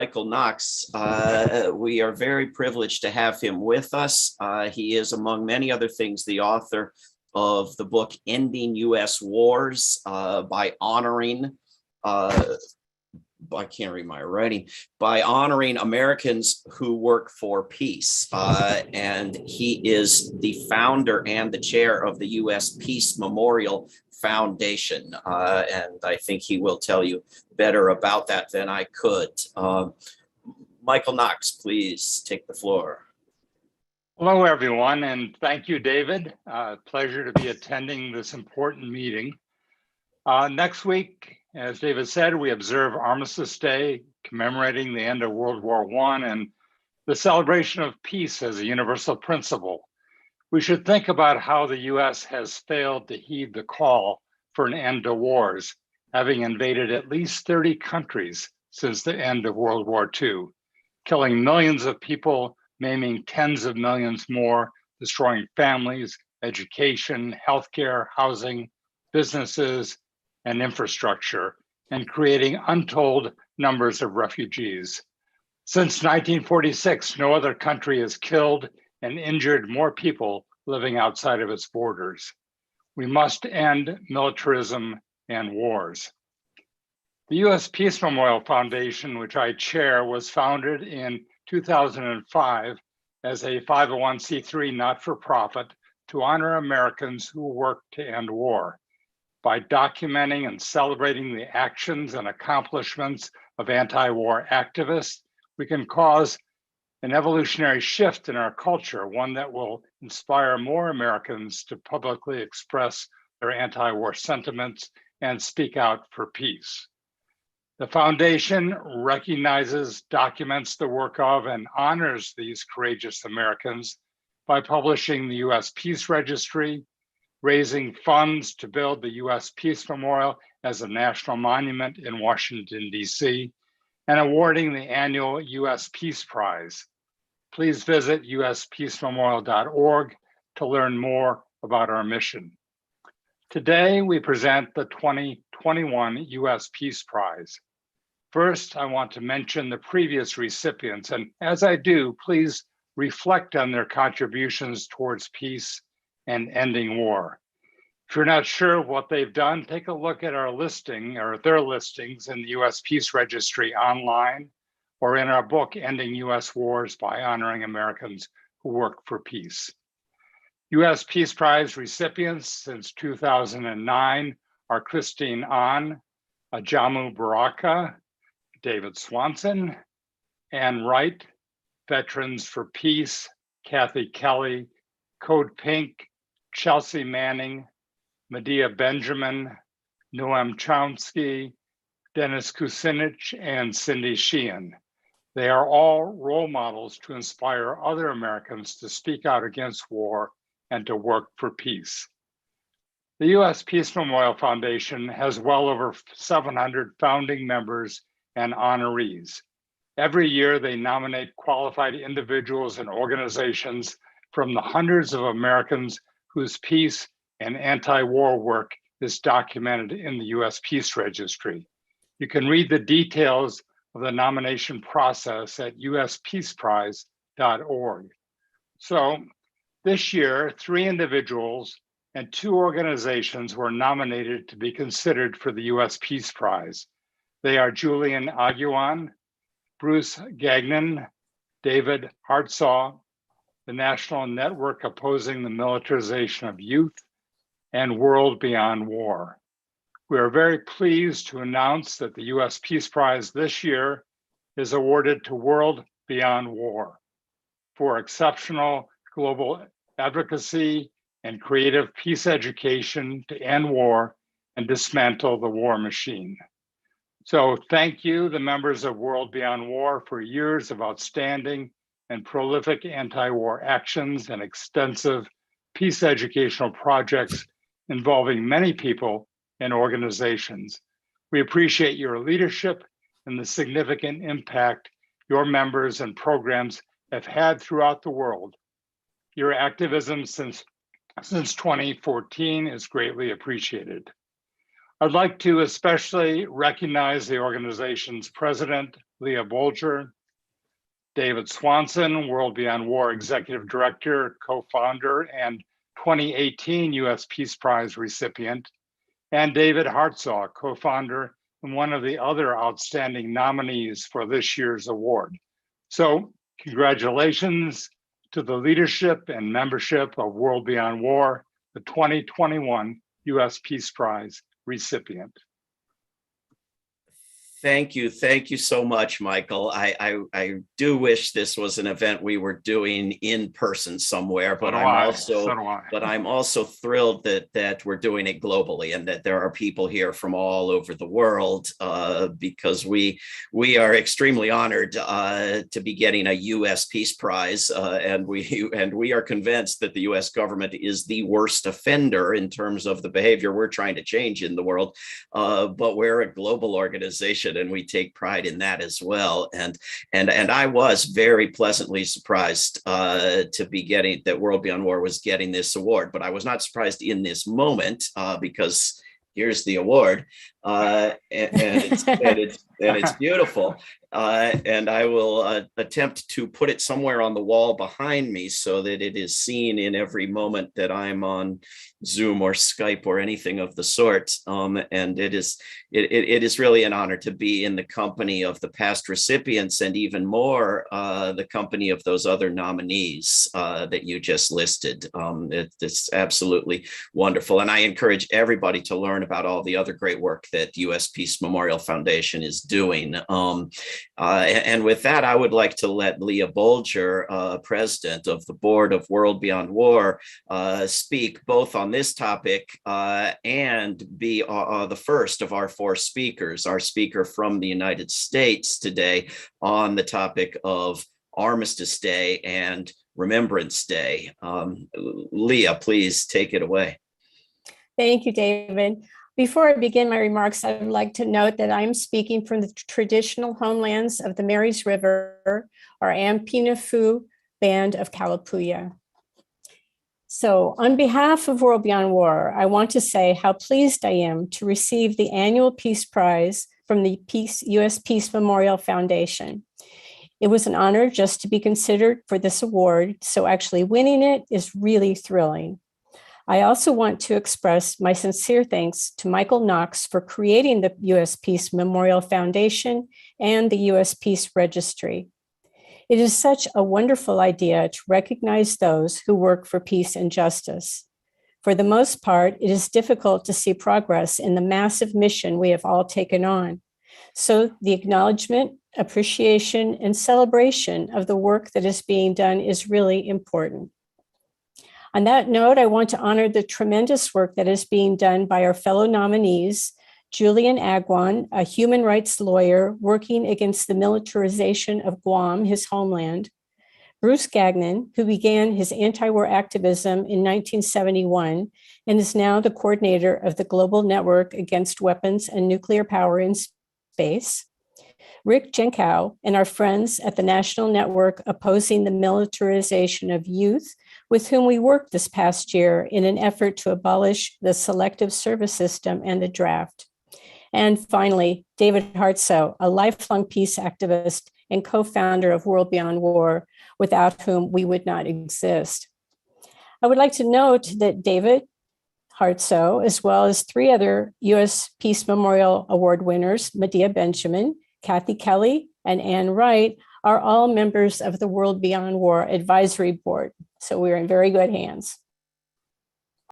Michael Knox. We are very privileged to have him with us. He is, among many other things, the author of the book Ending U.S. Wars by honoring, I can't read my writing, by honoring Americans who work for peace. And he is the founder and the chair of the U.S. Peace Memorial Foundation. And I think he will tell you better about that than I could. Michael Knox, please take the floor. Hello, everyone, and thank you, David. Pleasure to be attending this important meeting. Next week, as David said, we observe Armistice Day, commemorating the end of World War I and the celebration of peace as a universal principle. We should think about how the U.S. has failed to heed the call for an end to wars, having invaded at least 30 countries since the end of World War II, killing millions of people, maiming tens of millions more, destroying families, education, healthcare, housing, businesses, and infrastructure, and creating untold numbers of refugees. Since 1946, no other country has killed and injured more people living outside of its borders. We must end militarism and wars. The U.S. Peace Memorial Foundation, which I chair, was founded in 2005 as a 501c3 not-for-profit to honor Americans who work to end war. By documenting and celebrating the actions and accomplishments of anti-war activists, we can cause an evolutionary shift in our culture, one that will inspire more Americans to publicly express their anti-war sentiments and speak out for peace. The foundation recognizes, documents the work of, and honors these courageous Americans by publishing the U.S. Peace Registry, raising funds to build the U.S. Peace Memorial as a national monument in Washington, D.C., and awarding the annual U.S. Peace Prize. Please visit uspeacememorial.org to learn more about our mission. Today, we present the 2021 U.S. Peace Prize. First, I want to mention the previous recipients, and as I do, please reflect on their contributions towards peace and ending war. If you're not sure what they've done, take a look at our listing or their listings in the U.S. Peace Registry online or in our book, Ending U.S. Wars by Honoring Americans Who Work for Peace. U.S. Peace Prize recipients since 2009 are Christine Ahn, Ajamu Baraka, David Swanson, Ann Wright, Veterans for Peace, Kathy Kelly, Code Pink, Chelsea Manning, Medea Benjamin, Noam Chomsky, Dennis Kucinich, and Cindy Sheehan. They are all role models to inspire other Americans to speak out against war and to work for peace. The U.S. Peace Memorial Foundation has well over 700 founding members and honorees. Every year, they nominate qualified individuals and organizations from the hundreds of Americans whose peace and anti-war work is documented in the U.S. Peace Registry. You can read the details of the nomination process at uspeaceprize.org. So this year, 3 individuals and 2 organizations were nominated to be considered for the U.S. Peace Prize. They are Julian Aguan, Bruce Gagnon, David Hartsaw, the National Network Opposing the Militarization of Youth, and World Beyond War. We are very pleased to announce that the U.S. Peace Prize this year is awarded to World Beyond War for exceptional global advocacy and creative peace education to end war and dismantle the war machine. So thank you, the members of World Beyond War, for years of outstanding and prolific anti-war actions and extensive peace educational projects involving many people and organizations. We appreciate your leadership and the significant impact your members and programs have had throughout the world. Your activism since 2014 is greatly appreciated. I'd like to especially recognize the organization's president, Leah Bolger, David Swanson, World Beyond War Executive Director, co-founder, and 2018 U.S. Peace Prize recipient, and David Hartsaw, co-founder and one of the other outstanding nominees for this year's award. So congratulations to the leadership and membership of World Beyond War, the 2021 U.S. Peace Prize recipient. Thank you. Thank you so much, Michael. I do wish this was an event we were doing in person somewhere, but I'm also thrilled that we're doing it globally and that there are people here from all over the world, because we are extremely honored to be getting a U.S. Peace Prize, and we are convinced that the U.S. government is the worst offender in terms of the behavior we're trying to change in the world, but we're a global organization, and we take pride in that as well. And I was very pleasantly surprised to be getting that World Beyond War was getting this award, but I was not surprised in this moment, because here's the award, and it's beautiful. And I will attempt to put it somewhere on the wall behind me so that it is seen in every moment that I'm on Zoom or Skype or anything of the sort. And it is really an honor to be in the company of the past recipients, and even more the company of those other nominees that you just listed. It's absolutely wonderful. And I encourage everybody to learn about all the other great work that U.S. Peace Memorial Foundation is doing. And with that, I would like to let Leah Bolger, president of the board of World Beyond War, speak both on this topic and be the first of our four speakers, our speaker from the United States today on the topic of Armistice Day and Remembrance Day. Leah, please take it away. Thank you, David. Before I begin my remarks, I would like to note that I'm speaking from the traditional homelands of the Marys River, or Ampinafu Band of Kalapuya. So on behalf of World Beyond War, I want to say how pleased I am to receive the annual Peace Prize from the U.S. Peace Memorial Foundation. It was an honor just to be considered for this award, so actually winning it is really thrilling. I also want to express my sincere thanks to Michael Knox for creating the U.S. Peace Memorial Foundation and the U.S. Peace Registry. It is such a wonderful idea to recognize those who work for peace and justice. For the most part, it is difficult to see progress in the massive mission we have all taken on. So the acknowledgement, appreciation, and celebration of the work that is being done is really important. On that note, I want to honor the tremendous work that is being done by our fellow nominees, Julian Aguan, a human rights lawyer working against the militarization of Guam, his homeland, Bruce Gagnon, who began his anti-war activism in 1971 and is now the coordinator of the Global Network Against Weapons and Nuclear Power in Space, Rick Jenkow, and our friends at the National Network Opposing the Militarization of Youth, with whom we worked this past year in an effort to abolish the selective service system and the draft. And finally, David Hartsaw, a lifelong peace activist and co-founder of World Beyond War, without whom we would not exist. I would like to note that David Hartsaw, as well as three other U.S. Peace Memorial Award winners, Medea Benjamin, Kathy Kelly, and Ann Wright, are all members of the World Beyond War Advisory Board. So we're in very good hands.